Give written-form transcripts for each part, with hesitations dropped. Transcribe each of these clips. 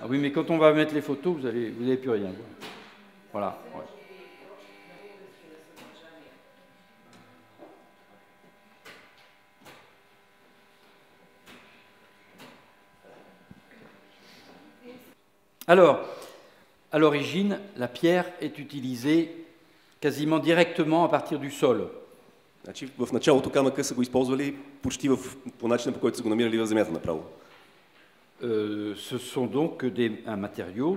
Ah oui, mais quand on va mettre les photos, vous n'allez plus rien voir. Voilà. Ouais. Alors, à l'origine, la pierre est utilisée quasiment directement à partir du sol. Значи, в началото камъка са го използвали почти по начина, по който са го намирали в земята направо. Ce sont donc un matériau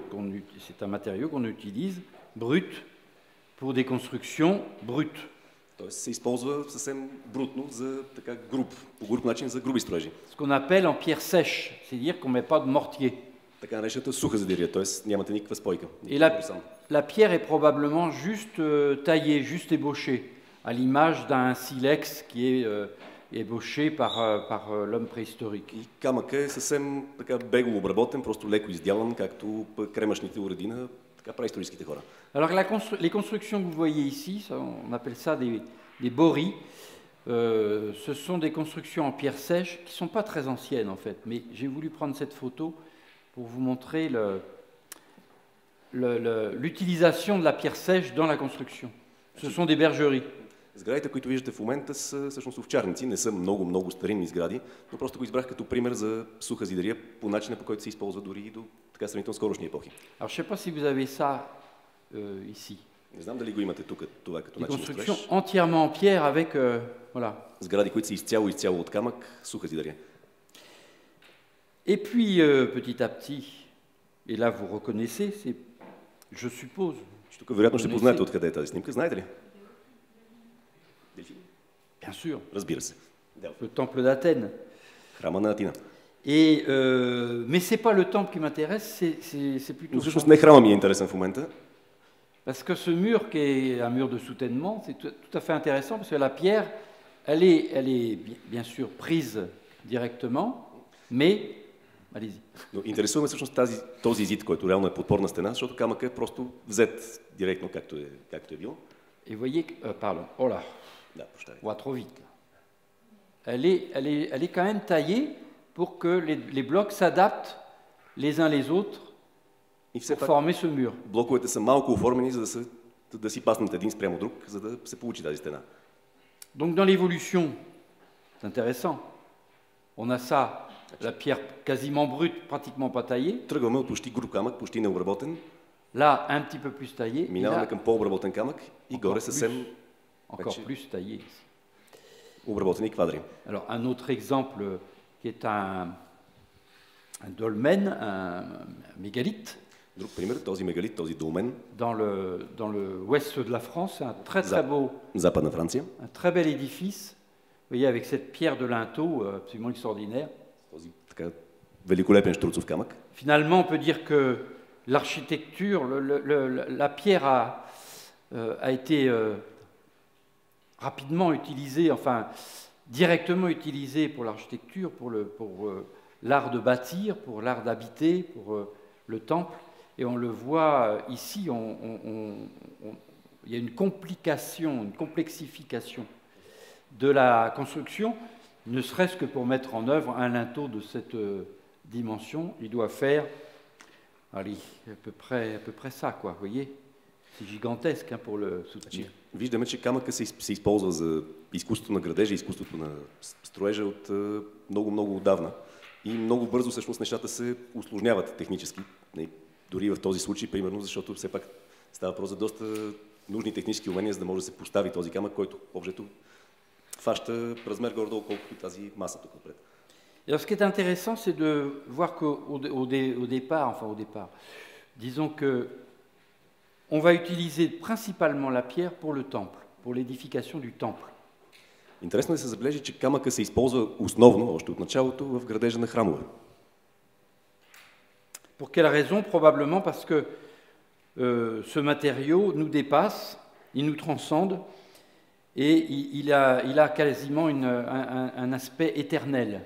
qu'on utilise brut pour des constructions brutes. Тоест се използва съвсем брутно за така по груб начин за груби строежи. Ce qu'on appelle en pierre sèche, c'est-à-dire qu'on ne met pas de mortier. Така наречената суха задирия, т.е. нямате никаква спойка. Et la pierre est probablement juste taillée, juste ébauchée, à l'image d'un silex qui est ébauché par l'homme préhistorique. И камъка е съвсем така бегло обработен, просто леко издялан, както кремъчните уреди на така праисторическите хора. Alors les constructions que vous voyez ici, on appelle ça des boris. Ce sont des constructions en pierre sèche qui ne sont pas très anciennes en fait, mais j'ai voulu prendre cette photo pour vous montrer l'utilisation de la pierre sèche dans la construction. Ce sont des bergeries. Сградите, които виждате в момента, са всъщност овчарници, не са много старинни сгради, но просто го избрах като пример за суха зидария по начина, по който се използва дори и до така сравнително скорошни епохи. Alors je ne sais pas si vous avez ça ici. Не знам дали го имате тук, това като начин на строеж. Des constructions entièrement en pierre avec voilà. Сгради, които са изцяло от камък, суха зидария. Et puis petit à petit, et là vous reconnaissez, c'est, je suppose. Тук вероятно ще познаете откъде е тази снимка, знаете ли? Bien sûr. Разбира се. Le temple d'Athènes. Храма на Атина. Et mais c'est pas le temple qui m'intéresse, c'est plutôt. Но всъщност не храма ми е интересен в момента. Parce que ce mur qui est un mur de soutènement, c'est tout à fait intéressant parce que la pierre, elle est bien sûr prise directement, mais allez-y. Но интересува ме всъщност този зид, който реално е подпорна стена, защото камъка е просто взет директно, както е било. Et vous voyez, pardon, oh là, on va trop vite. Elle est quand même taillée pour que les blocs s'adaptent les uns les autres pour former ce mur. Блоковете са малко оформени, за да си паснат един спрямо друг, за да се получи тази стена. Donc dans l'évolution, c'est intéressant. On a ça, la pierre quasiment brute, pratiquement pas taillée. Тръгваме от почти груб камък, почти необработен. Là, un petit peu plus taillé. Минаваме към по-обработен камък и горе съвсем encore plus taillé ici. Обработени квадри. Alors un autre exemple qui est un dolmen, un mégalithe. Друг пример, този мегалит, този долмен. Dans le ouest de la France, un très beau. Западна Франция. Un très bel édifice. Vous voyez avec cette pierre de linteau absolument extraordinaire. Този така великолепен щурцов камък. Finalement, on peut dire que l'architecture, la pierre a été rapidement utilisée, enfin directement utilisée pour l'architecture, pour l'art de bâtir, pour l'art d'habiter, pour le temple. Et on le voit ici, il y a une complication, une complexification de la construction, ne serait-ce que pour mettre en œuvre un linteau de cette dimension. Il doit faire, allez, à peu près ça, quoi, vous voyez. C'est gigantesque hein, pour le soutenir. Виждаме, че камъка се използва за изкуството на градежа, изкуството на строежа от много отдавна. И много бързо всъщност нещата се усложняват технически. Дори в този случай, примерно, защото все пак става въпрос за доста нужни технически умения, за да може да се постави този камък, който общо фаща размер горе-долу, колкото тази маса тук отпред. Alors, ce qui est intéressant, c'est de voir qu'au départ, disons que on va utiliser principalement la pierre pour le temple, pour l'édification du temple. Интересно е да се забележи, че камъка се използва основно, още от началото, в градежа на храмове. Pour quelle raison? Probablement parce que ce matériau nous dépasse, il nous transcende, et il a quasiment un aspect éternel.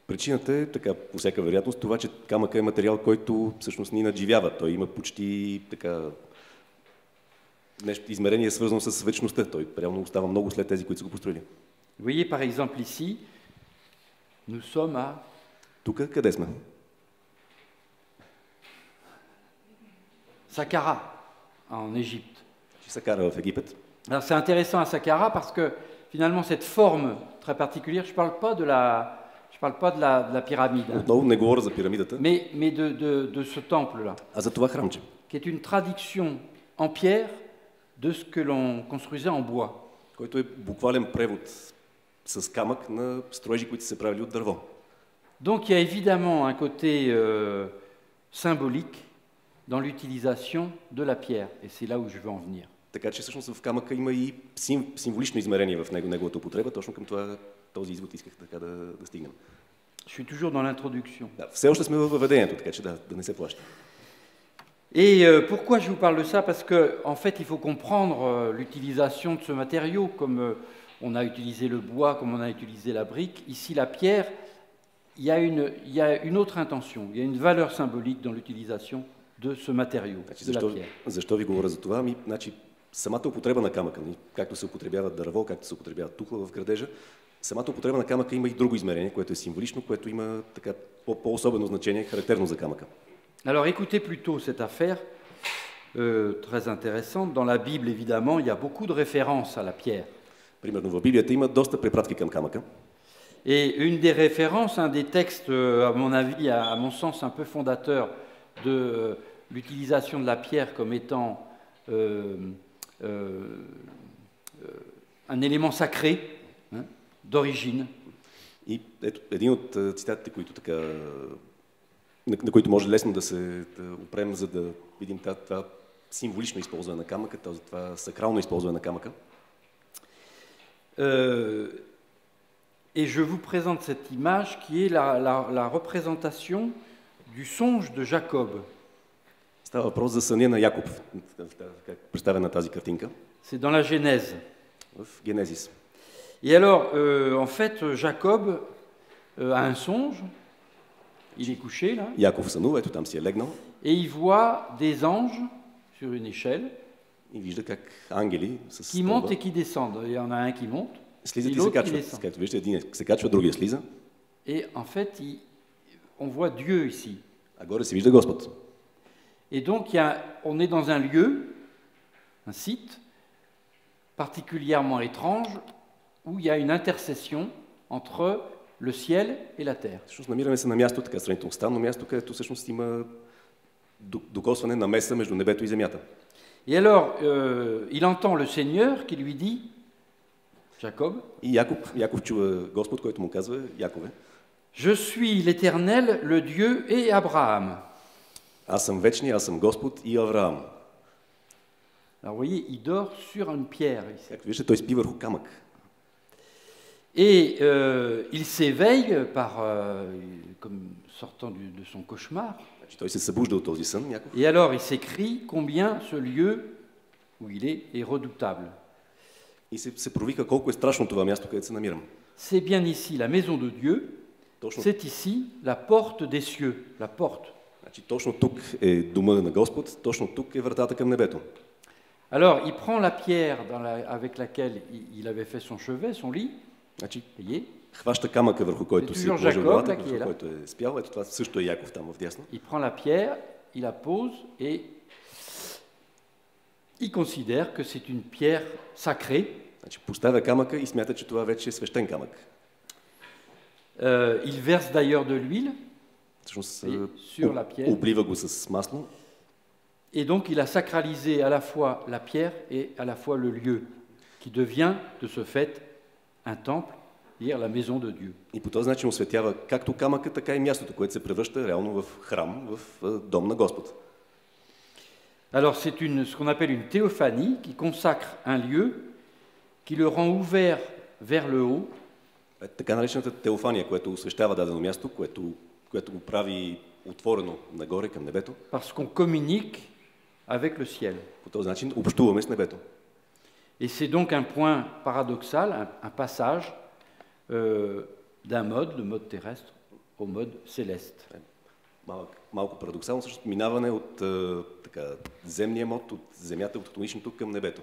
Причината е, така, по всяка вероятност, това, че камъка е материал, който всъщност ни надживява. Той има почти така нещо измерение свързано с вечността. Той реално остава много след тези, които са го построили. Vous voyez par exemple ici, nous sommes à... Тук къде сме? Saqqara, en Égypte. Значи Сакара в Египет. Alors c'est intéressant à Saqqara parce que finalement cette forme très particulière, je ne parle pas de la pyramide, hein, Отново не говоря за пирамидата, mais de ce temple-là, а за това храмче, qui est une traduction en pierre de ce que l'on construisait en bois. който е буквален превод с камък на строежи, които са се правили от дърво. Donc il y a évidemment un côté symbolique dans l'utilisation de la pierre, et c'est là où je veux en venir. Така че всъщност в камъка има и символично измерение в неговата употреба, точно към този извод исках така да стигнем. Je suis toujours dans l'introduction. Да, все още сме във въведението, така че да не се плаща. Et pourquoi je vous parle de ça? Parce qu'en fait, il faut comprendre l'utilisation de ce matériau, comme on a utilisé le bois, comme on a utilisé la brique. Ici, la pierre, il y a une autre intention, il y a une valeur symbolique dans l'utilisation de ce matériau, de la pierre. Защо ви говоря за това? Значи, самата употреба на камъка, както се употребява дърво, както се употребява тухла в градежа, самата употреба на камъка има и друго измерение, което е символично, което има така по-особено значение, характерно за камъка. Alors écoutez plutôt cette affaire, très intéressante. Dans la Bible, évidemment, il y a beaucoup de références à la pierre. Примерно в Библията има доста препратки към камъка. Et une des références, un des textes, à mon avis, à mon sens, un peu fondateur de l'utilisation de la pierre comme étant un élément sacré, hein, d'origine. И ето един от цитатите, които така, на които може лесно да се опрем, за да видим това символично използване на камъка, това сакрално използване на камъка. Et je vous présente cette image qui est la représentation du songe de Jacob. Става въпрос за съня на Якоб, как представя на тази картинка. C'est dans la Genèse. В Генезис. Et alors, en fait, Jacob a un songe. Il est couché là. Яков сънува, ето там си е легнал. Et il voit des anges sur une échelle И вижда как ангели с qui montent et qui descendent. Il y en a un qui monte et слизат и се l'autre qui качват. descend. Както виждате, един се качва, другия слиза, Et en fait, on voit Dieu ici. а горе се вижда Господ. Et donc, on est dans un lieu, un site particulièrement étrange où il y a une intercession entre le ciel et la terre. Всъщност намираме се на място, така сравнително странно място, където всъщност има докосване на меса между небето и земята. Et alors, il entend le Seigneur qui lui dit, Jacob, И Яков чува Господ, който му казва: Якове, je suis l'Éternel, le Dieu et Abraham. аз съм вечния, аз съм Господ и Авраам. Alors, vous voyez, il dort sur une pierre ici. Както виждате, той спи върху камък. Et il s'éveille comme sortant de son cauchemar. Значи, той се събужда от този сън, Яков. Et alors, il s'écrie combien ce lieu où il est redoutable. И се провика колко е страшно това място, където се намирам. C'est bien ici la maison de Dieu, Точно, c'est ici la porte des cieux, la porte. значи, точно тук е дома на Господ, точно тук е вратата към небето. Alors, il prend la pierre avec laquelle il avait fait son chevet, son lit, Значи, voyez, хваща камъка, върху който си е toujours положил Jacob, главата, là, qui est върху là. който е спял. Ето това също е Яков там вдясно. il prend la pierre, il la pose et il considère que c'est une pierre sacrée. Значи, поставя камъка и смята, че това вече е свещен камък. Il verse d'ailleurs de l'huile Всъщност, sur la pierre. облива го с масло. Et donc, il a sacralisé à la fois la pierre et à la fois le lieu, qui devient de ce fait un temple, c'est-à-dire la maison de Dieu. И по този начин осветява както камъка, така и мястото, което се превръща реално в храм, в дом на Господ. Alors, c'est ce qu'on appelle une théophanie qui consacre un lieu, qui le rend ouvert vers le haut. Така наречената теофания, което освещава дадено място, което го прави отворено нагоре към небето. Parce qu'on communique avec le ciel. По този начин общуваме с небето. Et c'est donc un point paradoxal, un passage d'un mode, le mode terrestre, au mode céleste. Малко парадоксално, също минаване от земния мод, от земята, от хтоничното към небето.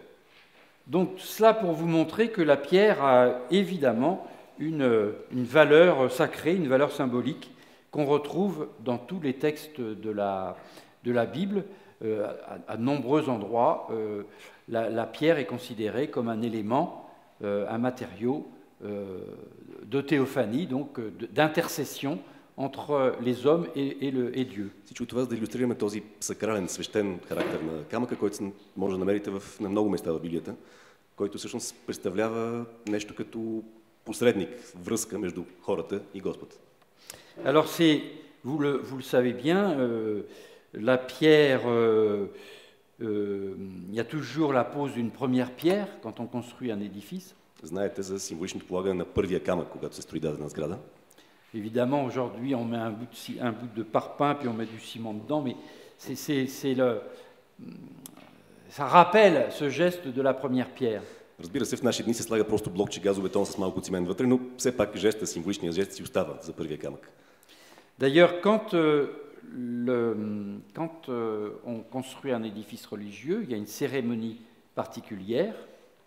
Donc cela pour vous montrer que la pierre a évidemment une valeur sacrée, une valeur symbolique qu'on retrouve dans tous les textes de la Bible, à de nombreux endroits, la pierre est considérée comme un élément, un matériau de théophanie, donc d'intercession entre les hommes et Dieu. Всичко това, за да илюстрираме този сакрален, свещен характер на камъка, който може да намерите на много места в Библията, който всъщност представлява нещо като посредник, връзка между хората и Господ. Alors vous le savez bien, la pierre, il y a toujours la pose d'une première pierre quand on construit un édifice. Знаете за символичното полагане на първия камък, когато се строи дадена сграда. Évidemment, aujourd'hui, on met un bout de parpaing, puis on met du ciment dedans, mais ça rappelle ce geste de la première pierre. Разбира се, в наши дни се слага просто блокче газобетон с малко цимент вътре, но все пак жеста, символичният жест си остава за първия камък. D'ailleurs, quand on construit un édifice religieux, il y a une cérémonie particulière.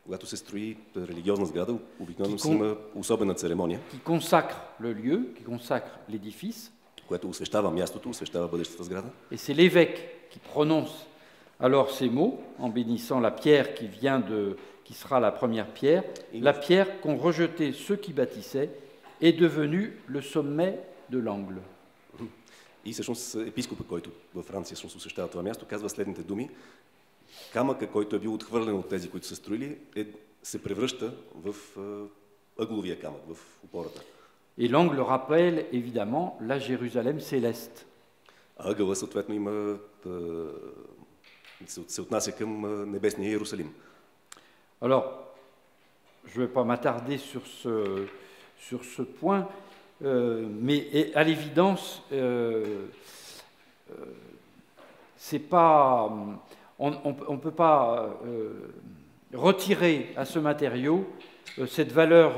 Когато се строи религиозна сграда, обикновено си има особена церемония, qui consacre le lieu, qui consacre l'édifice. която освещава мястото, освещава бъдещата сграда. Et c'est l'évêque qui prononce alors ces mots en bénissant la pierre qui sera la première pierre. La pierre qu'ont rejeté ceux qui bâtissaient est devenue le sommet de l'angle. И всъщност епископът, който във Франция всъщност освещава това място, казва следните думи: камъка, който е бил отхвърлен от тези, които са строили, се превръща в ъгловия камък, в опората. Et l'angle rappelle évidemment la Jérusalem céleste. А ъгъла съответно има се отнася към небесния Иерусалим. Alors, je ne vais pas m'attarder sur ce point, mais à l'évidence, c'est pas, on ne peut pas retirer à ce matériau cette valeur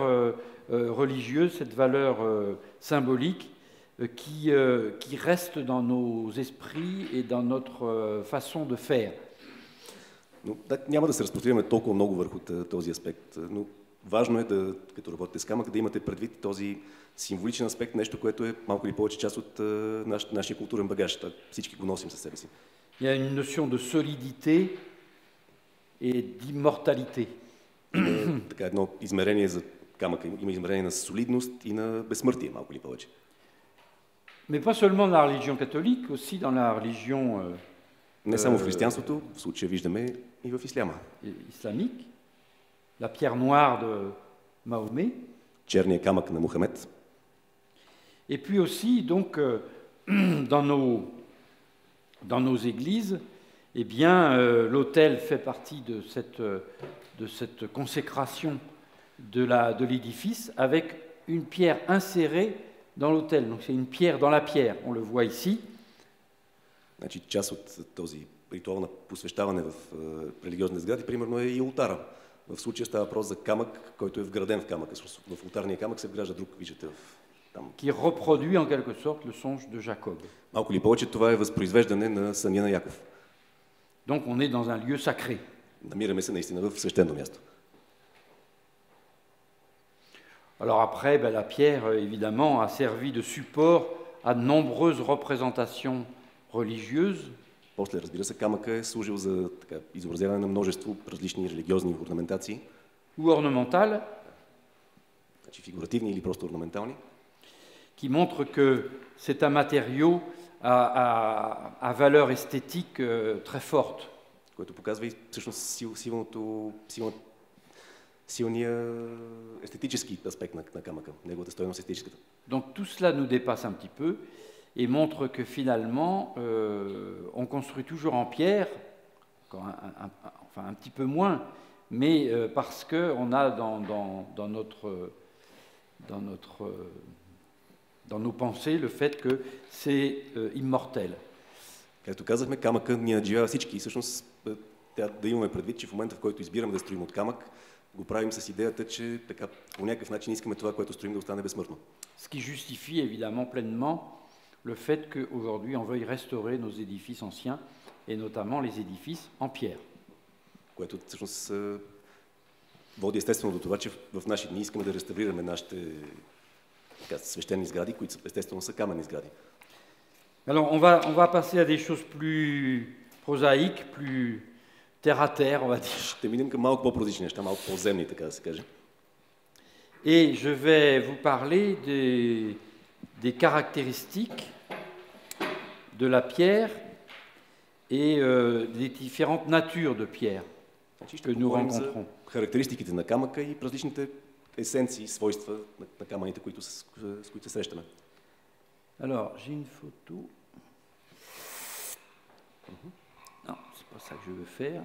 religieuse, cette valeur symbolique qui reste dans nos esprits et dans notre façon de faire. Но, няма да се разпростираме толкова много върху този аспект, но важно е, като работите с камък, да имате предвид този символичен аспект, нещо, което е малко или повече част от нашия културен багаж. Всички го носим със себе си. Il y a une notion de solidité et d'immortalité. Така едно измерение за камъка. Има измерение на солидност и на безсмъртие, малко или повече. Mais pas seulement dans la religion catholique, aussi dans la religion не само в християнството, в случая виждаме и в исляма. Islamique, la pierre noire de Mahomet. Черния камък на Мухамед. Et puis aussi, donc, dans nos églises, eh bien, l'autel fait partie de cette consécration de l'édifice avec une pierre insérée dans l'autel. Donc c'est une pierre dans la pierre, on le voit ici. Значи, част от този ритуал на посвещаване в религиозни сгради, примерно е и ултара. В случая става въпрос за камък, който е вграден в камъка. В ултарния камък се вгражда друг, виждате там. Qui reproduit en quelque sorte le songe de Jacob. Малко ли повече, това е възпроизвеждане на съня на Яков. Donc on est dans un lieu sacré. Намираме се наистина в свещено място. Alors après, la pierre, évidemment, a servi de support à de nombreuses représentations religieuses. После, разбира се, камъка е служил за изобразяване на множество различни религиозни орнаментации. Ou ornementales. Значи фигуративни или просто орнаментални. Qui montrent que c'est un matériau à valeur esthétique très forte. Което показва и всъщност силния естетически аспект на камъка, неговата стойност естетическата. Donc tout cela nous dépasse un petit peu et montre que finalement on construit toujours en pierre, enfin un petit peu moins, mais parce qu'on a dans nos pensées le fait que c'est immortel. Както казахме, камъка ни надживява всички и всъщност да имаме предвид, че в момента, в който избираме да строим от камък, го правим с идеята, че така, по някакъв начин искаме това, което строим, да остане безсмъртно. Ce qui justifie évidemment pleinement le fait qu'aujourd'hui on veuille restaurer nos édifices anciens et notamment les édifices en pierre. Което всъщност води естествено до това, че в наши дни искаме да реставрираме нашите свещени сгради, които естествено са каменни сгради. Alors on va passer à des choses prosaïques, plus terre à terre, on va dire. Ще минем към малко по-прозични неща, малко по-земни, така да се каже. Et je vais vous parler des caractéristiques de la pierre et des différentes natures de pierre Значи que ще nous говорим за rencontrons. характеристиките на камъка и различните есенции, свойства на камъните, с които се срещаме. Alors, j'ai une photo. Non, c'est pas ça que je veux faire.